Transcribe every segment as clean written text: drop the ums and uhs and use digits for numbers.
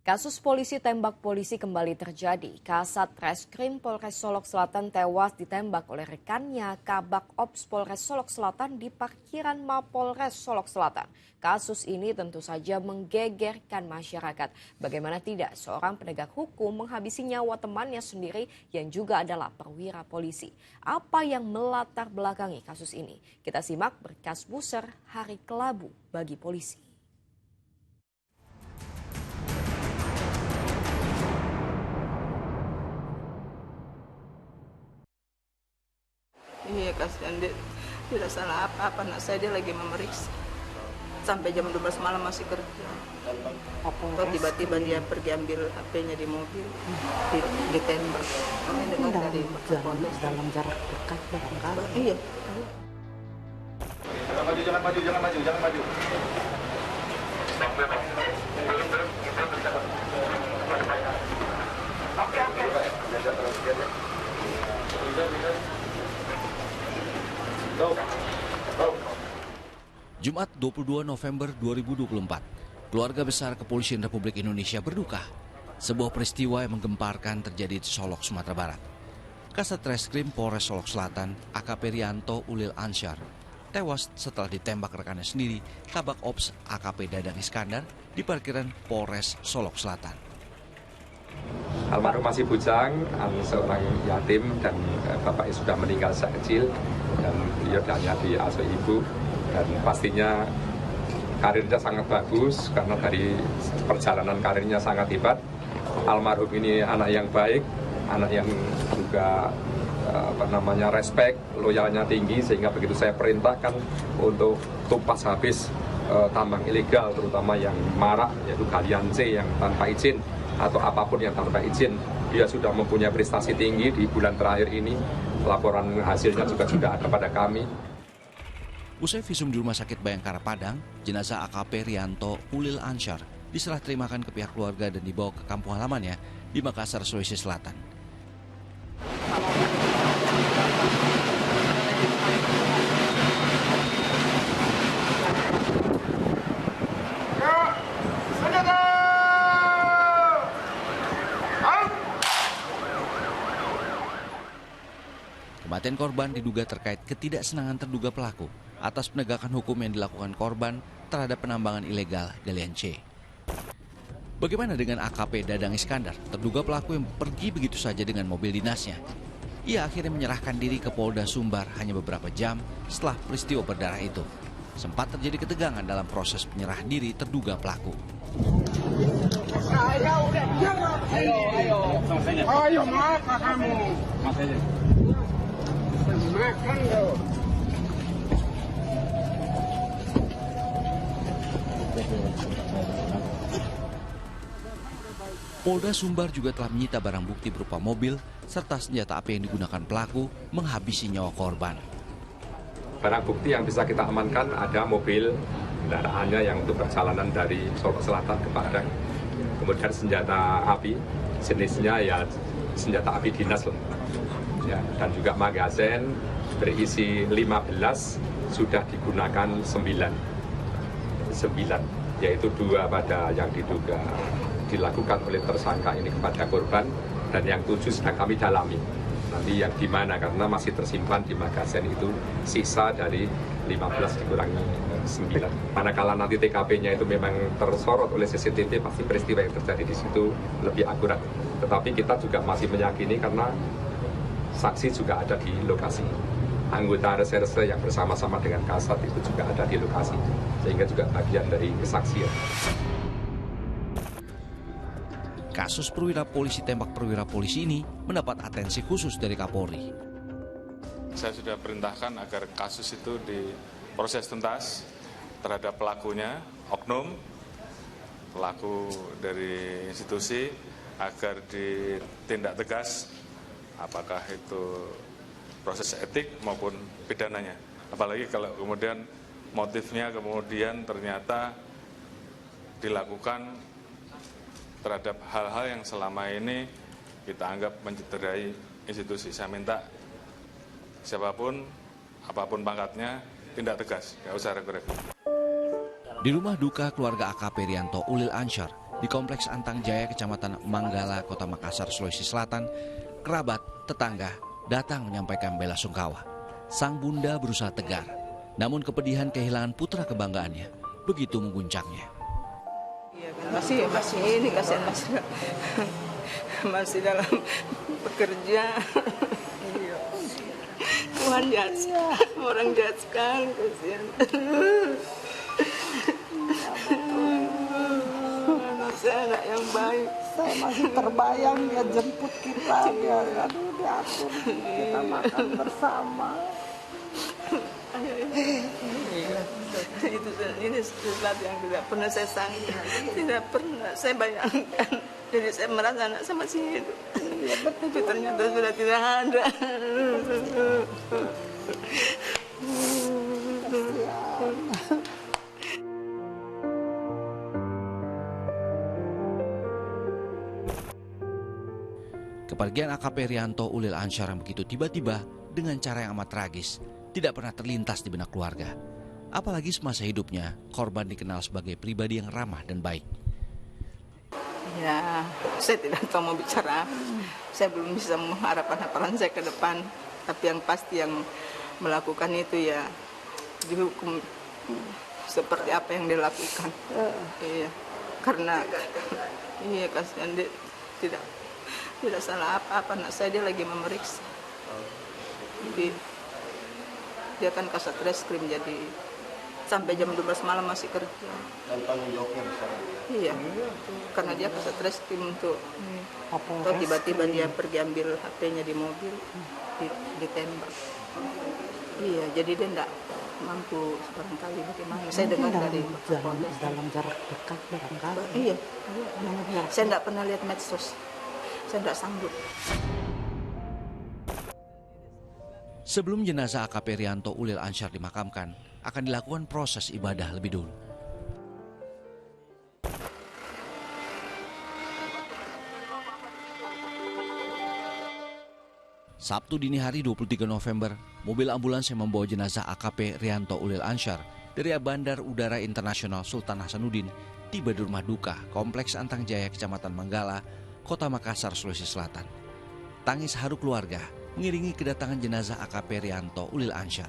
Kasus polisi tembak polisi kembali terjadi. Kasat Reskrim Polres Solok Selatan tewas ditembak oleh rekannya Kabak Ops Polres Solok Selatan di parkiran Mapolres Solok Selatan. Kasus ini tentu saja menggegerkan masyarakat. Bagaimana tidak seorang penegak hukum menghabisi nyawa temannya sendiri yang juga adalah perwira polisi. Apa yang melatar belakangi kasus ini? Kita simak berkas buser hari kelabu bagi polisi. Iya, kasihan dia tidak salah apa-apa, anak saya dia lagi memeriksa. Sampai jam 12 malam masih kerja. Kok tiba-tiba dia pergi ambil HP-nya di mobil, ditembak. Kami dengar dari dalam jarak dekat barangkali. Iya. Jangan maju. Jumat 22 November 2024, keluarga besar Kepolisian Republik Indonesia berduka. Sebuah peristiwa yang menggemparkan terjadi di Solok, Sumatera Barat. Kasat Reskrim Polres Solok Selatan, AKP Rianto Ulil Ansyar, tewas setelah ditembak rekannya sendiri, Kabak Ops AKP Dadang Iskandar, di parkiran Polres Solok Selatan. Almarhum masih bujang, seorang yatim dan bapaknya sudah meninggal sejak kecil dan beliau hanya diasuh ibu. Dan pastinya karirnya sangat bagus karena dari perjalanan karirnya sangat hebat. Almarhum ini anak yang baik, anak yang juga respect, loyalnya tinggi, sehingga begitu saya perintahkan untuk tumpas habis tambang ilegal, terutama yang marak, yaitu galian C yang tanpa izin atau apapun yang tanpa izin, dia sudah mempunyai prestasi tinggi di bulan terakhir ini. Laporan hasilnya juga sudah ada pada kami. Usai visum di Rumah Sakit Bayangkara Padang, jenazah AKP Rianto Ulil Ansyar diserah terimakan ke pihak keluarga dan dibawa ke kampung halamannya di Makassar, Sulawesi Selatan. Kematian korban diduga terkait ketidaksenangan terduga pelaku atas penegakan hukum yang dilakukan korban terhadap penambangan ilegal galian C. Bagaimana dengan AKP Dadang Iskandar, terduga pelaku yang pergi begitu saja dengan mobil dinasnya? Ia akhirnya menyerahkan diri ke Polda Sumbar hanya beberapa jam setelah peristiwa berdarah itu. Sempat terjadi ketegangan dalam proses penyerah diri terduga pelaku. Ayo, makan kamu. Makan dong. Polda Sumbar juga telah menyita barang bukti berupa mobil serta senjata api yang digunakan pelaku menghabisi nyawa korban. Barang bukti yang bisa kita amankan ada mobil kendaraannya yang untuk perjalanan dari Solok Selatan ke Padang. Kemudian senjata api, jenisnya ya senjata api dinas loh. Ya, dan juga magazen berisi 15 sudah digunakan 9, yaitu 2 pada yang diduga dilakukan oleh tersangka ini kepada korban dan yang 7 sedang kami dalami. Nanti yang di mana karena masih tersimpan di magazen itu sisa dari 15 dikurangi 9. Manakala nanti TKP-nya itu memang tersorot oleh CCTV, pasti peristiwa yang terjadi di situ lebih akurat. Tetapi kita juga masih meyakini karena saksi juga ada di lokasi. Anggota reserse yang bersama-sama dengan Kasat itu juga ada di lokasi. Sehingga juga bagian dari kesaksian. Kasus perwira polisi tembak perwira polisi ini mendapat atensi khusus dari Kapolri. Saya sudah perintahkan agar kasus itu diproses tuntas terhadap pelakunya, oknum, pelaku dari institusi, agar ditindak tegas, apakah itu proses etik maupun pidananya. Apalagi kalau kemudian motifnya kemudian ternyata dilakukan terhadap hal-hal yang selama ini kita anggap mencederai institusi. Saya minta siapapun, apapun pangkatnya, tindak tegas, nggak usah ragu-ragu. Di rumah duka keluarga AKP Rianto Ulil Ansyar, Di Kompleks Antang Jaya, Kecamatan Manggala, Kota Makassar, Sulawesi Selatan, kerabat, tetangga datang menyampaikan bela sungkawa. Sang bunda berusaha tegar, namun kepedihan kehilangan putra kebanggaannya begitu mengguncangnya. Iya kan, masih ini kasihan masih dalam bekerja. Iya. Tuhan jahat, orang jahat sekali, kasihan. Anak saya anak yang baik. Saya masih terbayang dia jemput kita, dia aduh diatur kita makan bersama. Ini sesuatu yang tidak pernah saya sangka, tidak pernah saya bayangkan. Jadi saya merasa anak saya masih hidup, tapi ternyata sudah tidak ada. Kepergian AKP Rianto Ulil Ansyar yang begitu tiba-tiba dengan cara yang amat tragis tidak pernah terlintas di benak keluarga. Apalagi semasa hidupnya, korban dikenal sebagai pribadi yang ramah dan baik. Ya, saya tidak tahu mau bicara. Saya belum bisa mengharapkan harapan saya ke depan. Tapi yang pasti yang melakukan itu ya dihukum seperti apa yang dia lakukan. Iya, karena iya kasihan dia tidak salah apa-apa. Anak saya dia lagi memeriksa. Jadi dia kan kasat reskrim, jadi sampai jam 12 malam masih kerja. Dan tanggung jawabnya besar. Iya, karena dia kasat reskrim untuk atau tiba-tiba dia pergi ambil HP-nya di mobil, ditembak. Iya, jadi dia enggak mampu barangkali bagaimana. Saya dengar dari dalam jarak dekat barangkali. Iya, saya enggak pernah lihat medsos. Saya enggak sanggup. Sebelum jenazah AKP Rianto Ulil Ansyar dimakamkan, akan dilakukan proses ibadah lebih dulu. Sabtu dini hari 23 November, mobil ambulans yang membawa jenazah AKP Rianto Ulil Ansyar dari Bandar Udara Internasional Sultan Hasanuddin tiba di rumah duka Kompleks Antang Jaya, Kecamatan Manggala, Kota Makassar, Sulawesi Selatan. Tangis haru keluarga mengiringi kedatangan jenazah AKP Rianto Ulil Ansyar.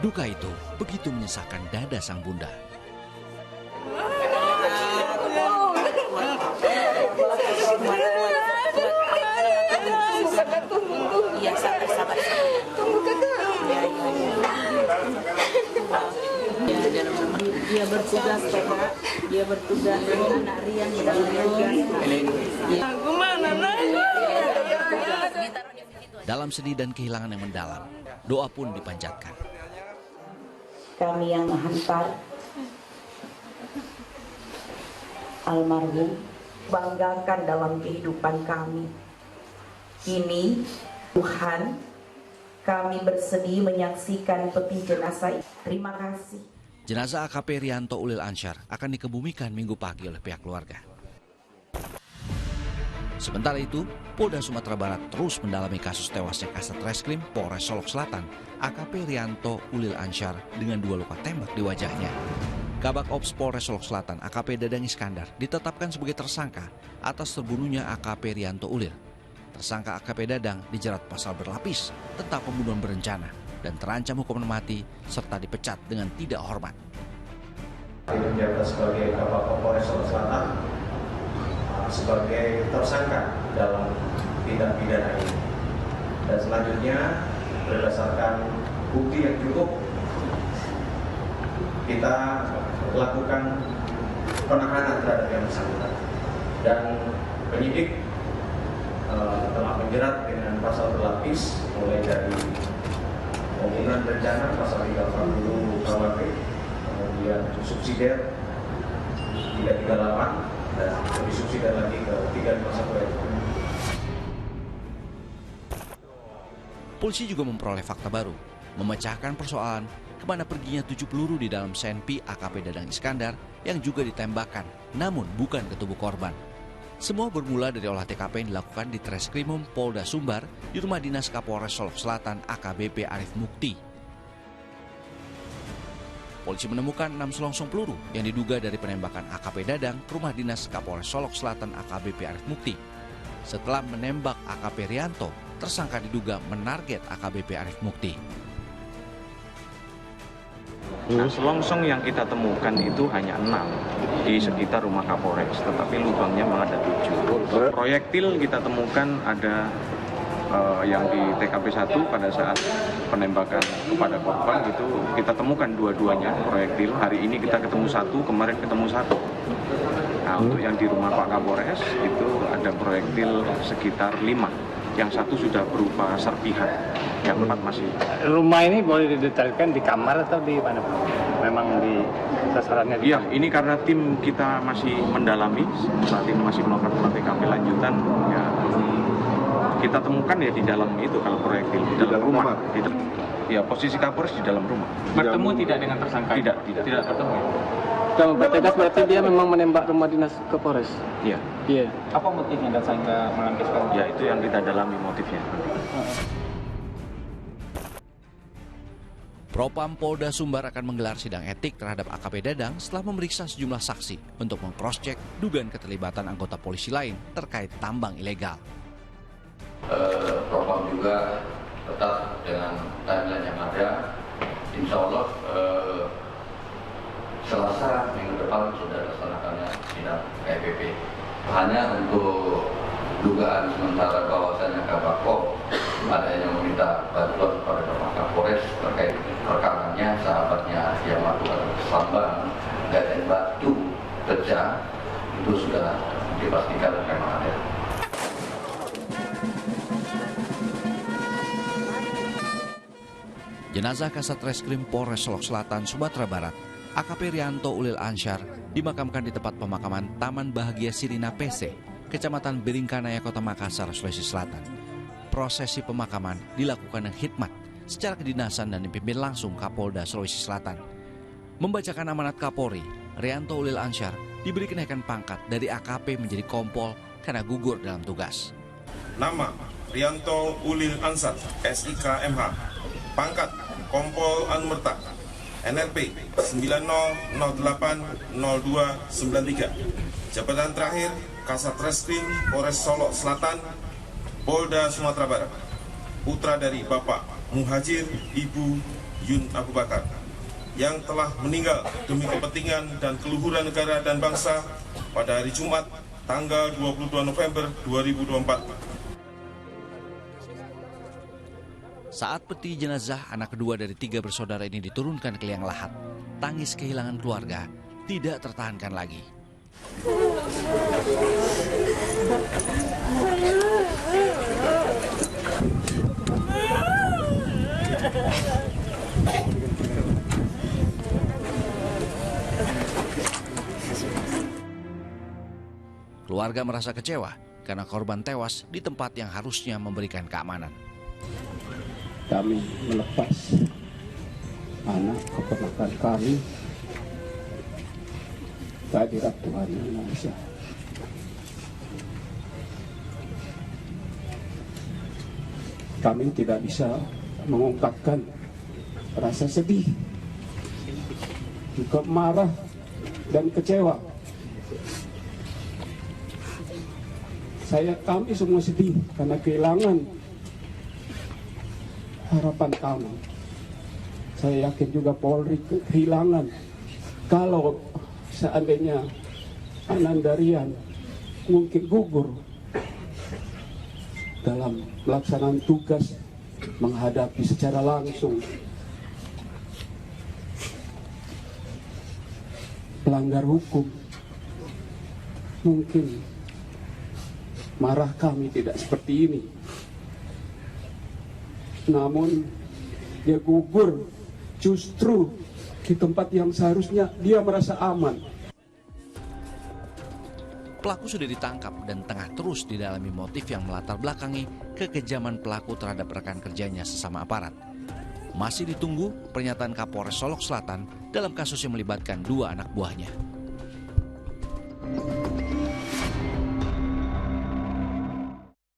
Duka itu begitu menyesakkan dada sang bunda. Iya, sabar. Tunggu kakak. Dia bertugas, Kakak. Dia bertugas dengan anak Rian bertugas. Aku mana nanya? Dalam sedih dan kehilangan yang mendalam, doa pun dipanjatkan. Kami yang menghantar almarhum, banggakan dalam kehidupan kami. Kini Tuhan, kami bersedih menyaksikan peti jenazah. Terima kasih. Jenazah AKP Rianto Ulil Ansyar akan dikebumikan Minggu pagi oleh pihak keluarga. Sementara itu, Polda Sumatera Barat terus mendalami kasus tewasnya Kasat Reskrim Polres Solok Selatan, AKP Rianto Ulil Ansyar dengan 2 luka tembak di wajahnya. Kabak Ops Polres Solok Selatan, AKP Dadang Iskandar, ditetapkan sebagai tersangka atas terbunuhnya AKP Rianto Ulil. Tersangka AKP Dadang dijerat pasal berlapis tentang pembunuhan berencana dan terancam hukuman mati serta dipecat dengan tidak hormat. Menjabat sebagai Kabak Polres Solok Selatan sebagai tersangka dalam tindak pidana ini. Dan selanjutnya berdasarkan bukti yang cukup, kita lakukan penahanan terhadap yang bersangkutan. Dan penyidik telah menjerat dengan pasal berlapis mulai dari pembunuhan berencana pasal 340 KUHP, kemudian subsidiar 338 dan lebih subsidi lagi ke 351. Polisi juga memperoleh fakta baru, memecahkan persoalan kemana perginya 7 peluru di dalam senpi AKP Dadang Iskandar yang juga ditembakkan, namun bukan ke tubuh korban. Semua bermula dari olah TKP yang dilakukan di Treskrimum Polda Sumbar di rumah dinas Kapolres Solok Selatan AKBP Arif Mukti. Polisi menemukan 6 selongsong peluru yang diduga dari penembakan AKP Dadang ke rumah dinas Kapolres Solok Selatan AKBP Arif Mukti. Setelah menembak AKP Rianto, tersangka diduga menarget AKBP Arif Mukti. Nah, selongsong yang kita temukan itu hanya 6 di sekitar rumah Kapolres, tetapi lubangnya memang ada 7. Proyektil kita temukan ada yang di TKP 1 pada saat penembakan kepada korban itu kita temukan dua-duanya proyektil. Hari ini kita ketemu 1, kemarin ketemu 1. Nah, untuk yang di rumah Pak Kapolres itu ada proyektil sekitar 5. Yang 1 sudah berupa serpihan, yang 4 masih. Rumah ini boleh didetailkan di kamar atau di mana? Memang di sasarannya? Iya, ini karena tim kita masih mendalami, saat ini masih melakukan olah TKP lanjutan. Ya, kita temukan ya di dalam itu kalau proyektil di dalam rumah. Ya, posisi Kapolres di dalam rumah. Bertemu tidak dengan tersangka? Tidak bertemu. Kalau bertegas berarti dia memang menembak rumah dinas Kapolres? Iya. Iya. Apa motifnya dan sehingga mengambil sekarang? Ya, itu yang kita dalami motifnya. Propam Polda Sumbar akan menggelar sidang etik terhadap AKP Dadang setelah memeriksa sejumlah saksi untuk meng-cross-check dugaan keterlibatan anggota polisi lain terkait tambang ilegal. Propam juga tetap dengan timeline yang ada, insya Allah Selasa minggu depan sudah dilaksanakannya sidang KPP. Hanya untuk dugaan sementara bahwasannya Kabako ada yang meminta bantuan kepada Bapak Kapolres terkait rekanannya, sahabatnya yang melakukan tambang gaden batu pecah, itu sudah dipastikan memang ada. Jenazah Kasat Reskrim Polres Solok Selatan, Sumatera Barat, AKP Rianto Ulil Ansyar, dimakamkan di tempat pemakaman Taman Bahagia Sirina PC, Kecamatan Biringkanaya, Kota Makassar, Sulawesi Selatan. Prosesi pemakaman dilakukan dengan hikmat secara kedinasan dan dipimpin langsung Kapolda Sulawesi Selatan. Membacakan amanat Kapolri, Rianto Ulil Ansyar diberi kenaikan pangkat dari AKP menjadi Kompol karena gugur dalam tugas. Nama Rianto Ulil Ansyar, SIK MH, pangkat Kompol Anumerta, NRP 90080293. Jabatan terakhir Kasat Reskrim Polres Solok Selatan, Polda Sumatera Barat. Putra dari Bapak Muhajir Ibu Yun Abu Bakar yang telah meninggal demi kepentingan dan keluhuran negara dan bangsa pada hari Jumat tanggal 22 November 2024. Saat peti jenazah anak kedua dari 3 bersaudara ini diturunkan ke liang lahat, tangis kehilangan keluarga tidak tertahankan lagi. Keluarga merasa kecewa karena korban tewas di tempat yang harusnya memberikan keamanan. Kami melepas anak keponakan kami kehadirat Tuhan Yang Maha Esa. Kami tidak bisa mengungkapkan rasa sedih, juga marah dan kecewa. Kami semua sedih karena kehilangan harapan kami. Saya yakin juga Polri kehilangan. Kalau seandainya Anandarian mungkin gugur dalam pelaksanaan tugas menghadapi secara langsung pelanggar hukum, mungkin marah kami tidak seperti ini. Namun dia gugur justru di tempat yang seharusnya dia merasa aman. Pelaku sudah ditangkap dan tengah terus didalami motif yang melatar belakangi kekejaman pelaku terhadap rekan kerjanya sesama aparat. Masih ditunggu pernyataan Kapolres Solok Selatan dalam kasus yang melibatkan 2 anak buahnya.